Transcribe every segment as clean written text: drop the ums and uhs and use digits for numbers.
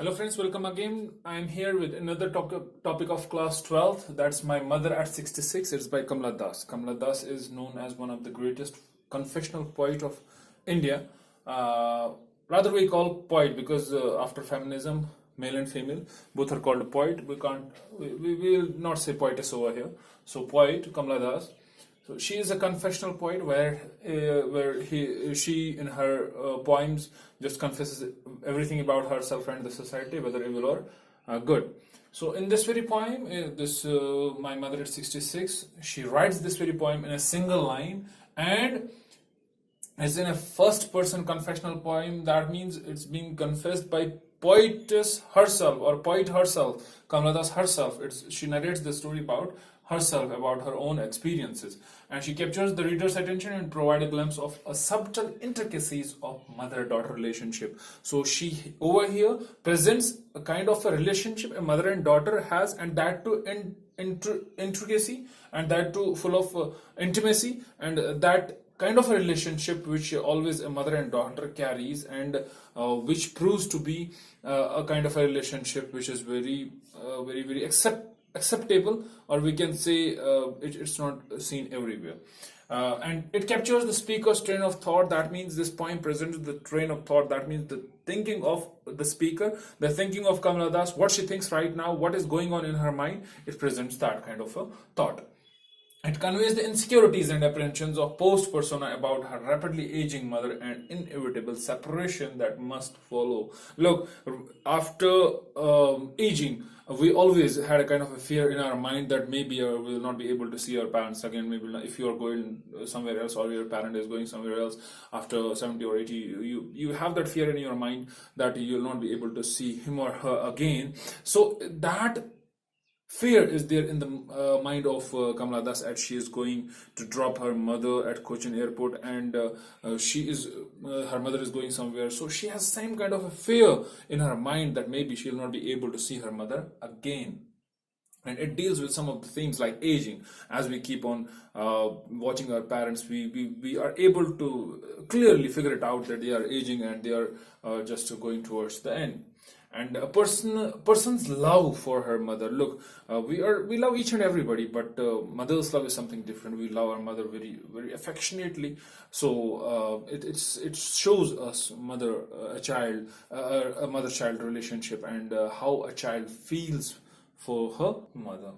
Hello friends, welcome again. I am here with another topic of class 12. That's My Mother at 66. It's by Kamla Das. Kamla Das is known as one of the greatest confessional poet of India. Rather we call poet because after feminism, male and female, both are called poet. We will not say poetess over here. So poet, Kamla Das. So she is a confessional poet where she in her poems just confesses everything about herself and the society, whether evil or good. So in this very poem, My Mother at 66, she writes this very poem in a single line, and as in a first person confessional poem. That means it's being confessed by poetess herself or poet herself, Kamla Das herself. She narrates the story about herself, about her own experiences, and she captures the reader's attention and provides a glimpse of a subtle intricacies of mother-daughter relationship. So she over here presents a kind of a relationship a mother and daughter has, and that too intricacy, and that too full of intimacy, and that kind of a relationship which always a mother and daughter carries, and which proves to be a kind of a relationship which is very acceptable, or we can say it's not seen everywhere. And it captures the speaker's train of thought. That means this poem presents the train of thought. That means the thinking of the speaker, the thinking of Kamla Das, what she thinks right now, what is going on in her mind. It presents that kind of a thought. It conveys the insecurities and apprehensions of post persona about her rapidly aging mother and inevitable separation that must follow. Look, after aging, we always had a kind of a fear in our mind that maybe we will not be able to see our parents again. Maybe if you are going somewhere else, or your parent is going somewhere else after 70 or 80, you have that fear in your mind that you will not be able to see him or her again. So that fear is there in the mind of Kamla Das as she is going to drop her mother at Cochin airport, and her mother is going somewhere. So she has same kind of a fear in her mind that maybe she will not be able to see her mother again. And it deals with some of the things like aging. As we keep on watching our parents, we are able to clearly figure it out that they are aging and they are just going towards the end. And a person's love for her mother. Look, we love each and everybody, but mother's love is something different. We love our mother very affectionately. So it shows us a mother-child relationship, and how a child feels for her mother.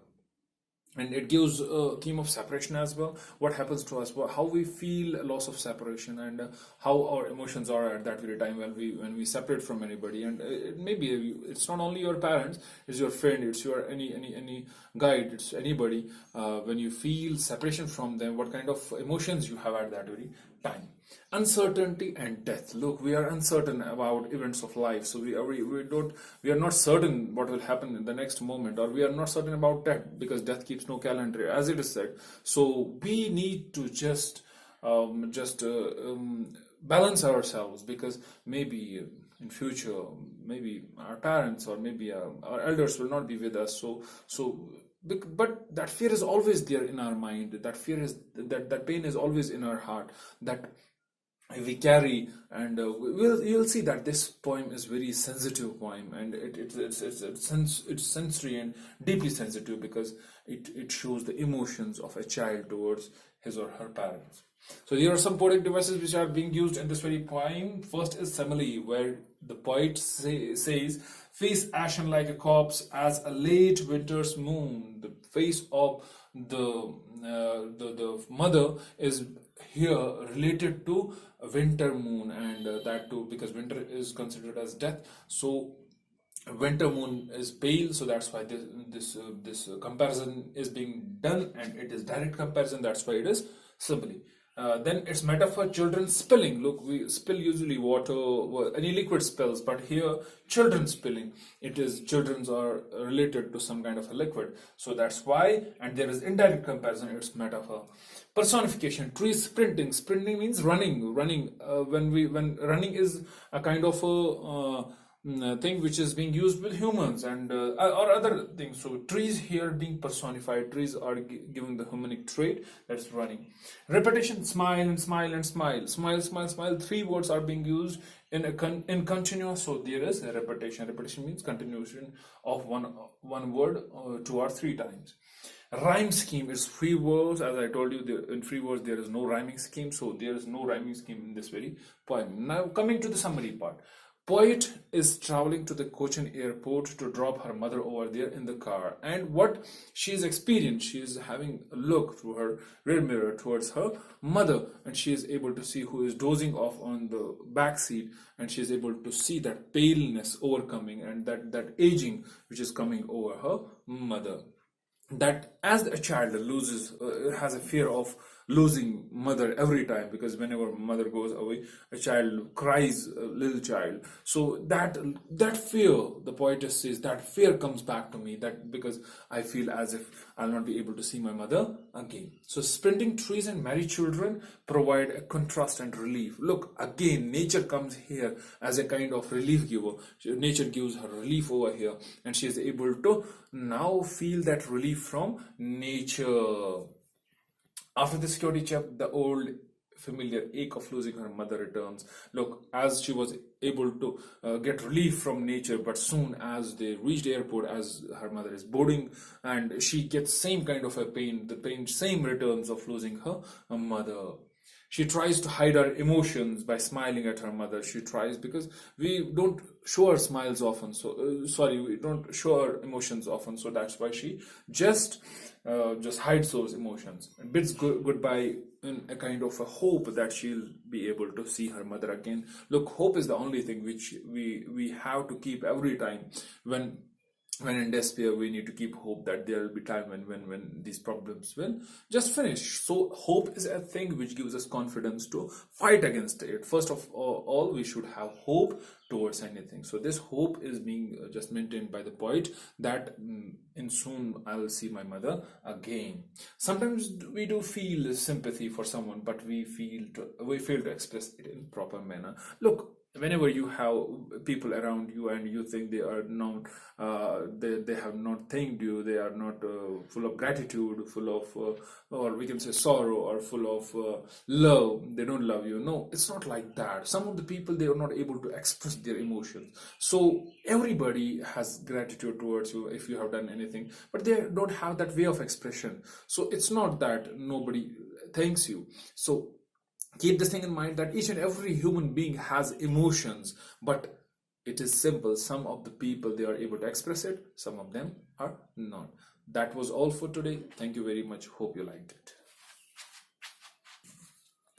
And it gives a theme of separation as well. What happens to us, how we feel loss of separation, and how our emotions are at that very time when we separate from anybody. And maybe it's not only your parents, it's your friend, it's your any guide, it's anybody. When you feel separation from them, what kind of emotions you have at that very time. Uncertainty and death. Look, we are uncertain about events of life, so we are not certain what will happen in the next moment, or we are not certain about death, because death keeps no calendar, as it is said. So we need to just balance ourselves, because maybe in future, maybe our parents or maybe our elders will not be with us. But that fear is always there in our mind. That fear is that pain is always in our heart, that we carry. And you'll see that this poem is very sensitive poem, and it's sensory and deeply sensitive, because it shows the emotions of a child towards his or her parents. So here are some poetic devices which are being used in this very poem. First is simile, where the poet says, face ashen like a corpse as a late winter's moon. The face of the mother is here related to a winter moon, and that too because winter is considered as death. So winter moon is pale, so that's why this comparison is being done, and it is direct comparison. That's why it is simile. Then it's metaphor, children spilling. Look, we spill usually water, any liquid spills, but here children spilling. It is children's are related to some kind of a liquid, so that's why. And there is indirect comparison. It's metaphor. Personification, trees sprinting. Sprinting means running. When running is a kind of a thing which is being used with humans and or other things. So trees here being personified. Trees are giving the humanic trait, that's running. Repetition, smile and smile and smile. Smile, smile, smile. 3 words are being used In continuous, so there is a repetition. Repetition means continuation of one word 2 or 3 times. Rhyme scheme is free words. As I told you, in free words there is no rhyming scheme, so there is no rhyming scheme in this very poem. Now coming to the summary part. Poet is traveling to the Cochin airport to drop her mother over there in the car, and what she is experienced, she is having a look through her rear mirror towards her mother, and she is able to see who is dozing off on the back seat, and she is able to see that paleness overcoming and that aging which is coming over her mother. That as a child loses has a fear of losing mother every time, because whenever mother goes away a child cries, a little child. So that fear, the poetess says, that fear comes back to me, that because I feel as if I'll not be able to see my mother again. So sprinting trees and merry children provide a contrast and relief. Look, again nature comes here as a kind of relief giver. Nature gives her relief over here, and she is able to now feel that relief from nature. After the security check, the old familiar ache of losing her mother returns. Look, as she was able to get relief from nature, but soon as they reach the airport, as her mother is boarding, and she gets same kind of a pain, the pain same returns of losing her mother. She tries to hide her emotions by smiling at her mother. She tries, because we don't show our smiles often. So we don't show our emotions often. So that's why she just hides those emotions and bids goodbye in a kind of a hope that she'll be able to see her mother again. Look, hope is the only thing which we have to keep every time when in despair. We need to keep hope that there will be time when these problems will just finish. So hope is a thing which gives us confidence to fight against it. First of all, we should have hope towards anything. So this hope is being just maintained by the poet, that in soon I will see my mother again. Sometimes we do feel sympathy for someone, but we fail to express it in proper manner. Look, whenever you have people around you and you think they are not they have not thanked you, they are not full of gratitude, full of or we can say sorrow, or full of love, they don't love you. No, it's not like that. Some of the people, they are not able to express their emotions. So everybody has gratitude towards you if you have done anything, but they don't have that way of expression. So it's not that nobody thanks you. So keep this thing in mind, that each and every human being has emotions, but it is simple. Some of the people, they are able to express it, some of them are not. That was all for today. Thank you very much. Hope you liked it.